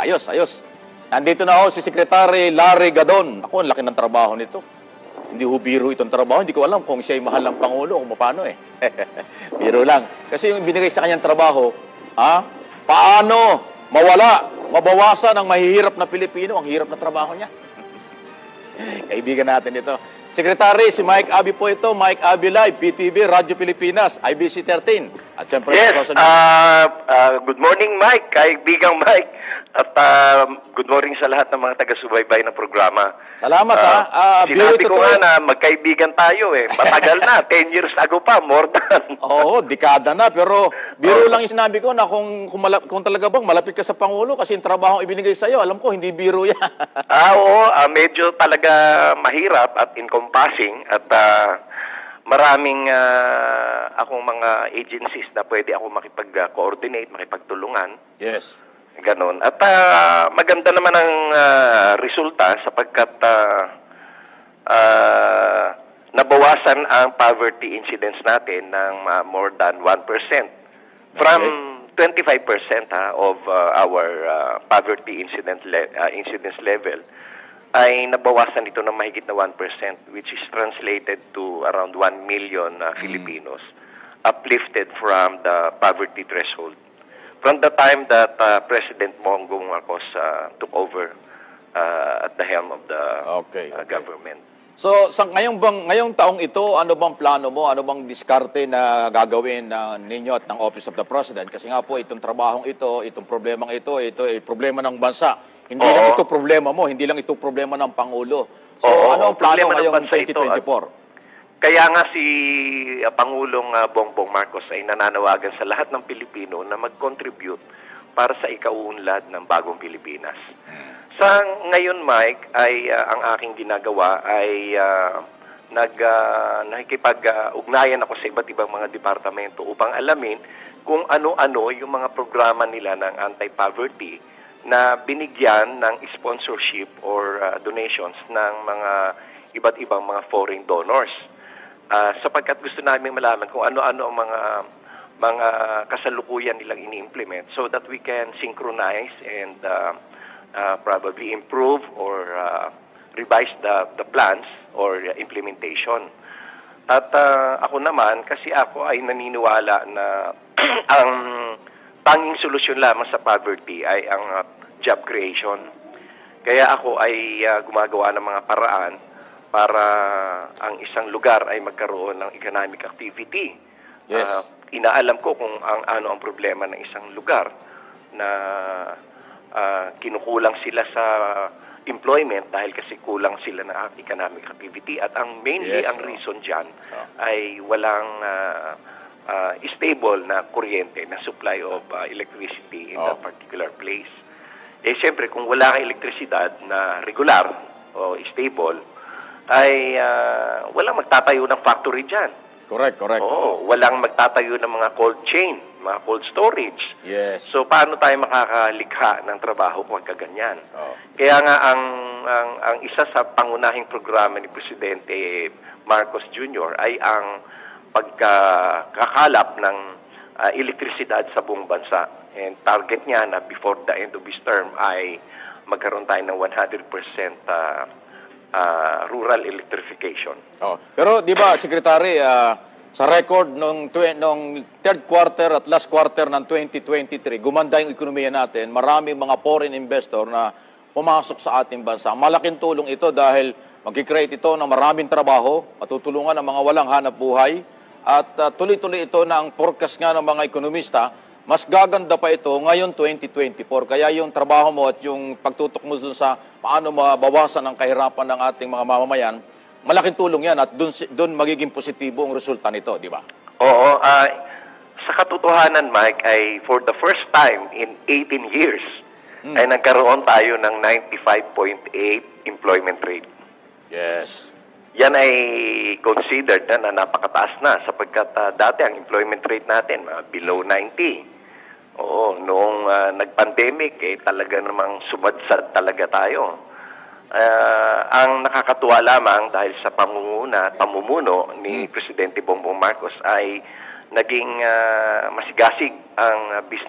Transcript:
Ayos, ayos. Nandito na ako si Secretary Larry Gadon. Ako, ang laki ng trabaho nito. Hindi ho biro itong trabaho. Hindi ko alam kung siya ay mahal ng Pangulo o paano eh. Biro lang. Kasi yung binigay sa kanyang trabaho, paano mabawasan ang mahihirap na Pilipino, ang hirap na trabaho niya. Kaibigan natin ito. Secretary, si Mike Abi po ito. Mike Abi Live, PTV, Radyo Pilipinas, IBC 13. At siyempre, Yes, good morning Mike, kaibigang Mike. At good morning sa lahat ng mga taga-subaybay ng programa. Salamat Sinabi ko nga na magkaibigan tayo eh. Matagal na, 10 years ago pa, more than. Oo, dekada na. Pero biro lang yung sinabi ko na kung talaga bang malapit ka sa Pangulo kasi yung trabaho ibinigay sa'yo, alam ko, hindi biro yan. Oo, medyo talaga mahirap at encompassing at maraming akong mga agencies na pwede ako makipag-coordinate, makipagtulungan. Yes. Ganon. At maganda naman ang resulta sapagkat nabawasan ang poverty incidence natin ng more than 1%. From 25% of our poverty incidence level ay nabawasan ito ng mahigit na 1%, which is translated to around 1 million Filipinos uplifted from the poverty threshold. From the time that President Bongbong Marcos took over at the helm of the government. So, ngayong taong ito, ano bang plano mo? Ano bang diskarte na gagawin ninyo at ng Office of the President? Kasi nga po, itong trabahong ito, itong problemang ito ay problema ng bansa. Hindi lang ito problema mo, hindi lang ito problema ng Pangulo. So, ano ang plano ngayong 2024? Kaya nga si Pangulong Bongbong Marcos ay nananawagan sa lahat ng Pilipino na mag-contribute para sa ikauunlad ng bagong Pilipinas. Sa ngayon, Mike, ay ang aking ginagawa ay nakikipag-ugnayan ako sa iba't ibang mga departamento upang alamin kung ano-ano yung mga programa nila ng anti-poverty na binigyan ng sponsorship or donations ng mga iba't ibang mga foreign donors. Sapagkat gusto namin malaman kung ano-ano ang mga kasalukuyan nilang ini-implement so that we can synchronize and probably improve or revise the plans or implementation. At ako naman, kasi ako ay naniniwala na ang tanging solusyon lamang sa poverty ay ang job creation. Kaya ako ay gumagawa ng mga paraan para ang isang lugar ay magkaroon ng economic activity. Yes. Inaalam ko kung ano ang problema ng isang lugar na kinukulang sila sa employment dahil kasi kulang sila ng economic activity. At ang mainly ang reason dyan ay walang stable na kuryente, na supply of electricity in that particular place. Eh siyempre kung wala kang elektrisidad na regular o stable, ay walang magtatayo ng factory dyan. Correct. Oo, walang magtatayo ng mga cold chain, mga cold storage. Yes. So paano tayo makakalikha ng trabaho kung kaganyan? Kaya nga ang isa sa pangunahing programa ni Presidente Marcos Jr. ay ang pagkakalap ng elektrisidad sa buong bansa. And target niya na before the end of this term ay magkaroon tayo ng 100% rural electrification. Pero di ba, Secretary, sa record nung third quarter at last quarter ng 2023, gumanda yung ekonomiya natin, maraming mga foreign investor na pumasok sa ating bansa. Malaking tulong ito dahil mag-create ito ng maraming trabaho, matutulungan ng mga walang hanap buhay, at tuloy-tuloy ito na ang forecast nga ng mga ekonomista, mas gaganda pa ito ngayon 2024. Kaya yung trabaho mo at yung pagtutok mo dun sa paano mabawasan ang kahirapan ng ating mga mamamayan, malaking tulong yan at dun magiging positibo ang resulta nito, di ba? Oo. Sa katotohanan, Mike, ay for the first time in 18 years, ay nagkaroon tayo ng 95.8 employment rate. Yes. Yan ay considered na napakataas na sapagkat dati ang employment rate natin below 90. Oo, noong nag-pandemic, talaga namang sumadsad talaga tayo. Ang nakakatuwa lamang dahil sa pamumuno ni Presidente Bongbong Marcos ay naging masigasig ang business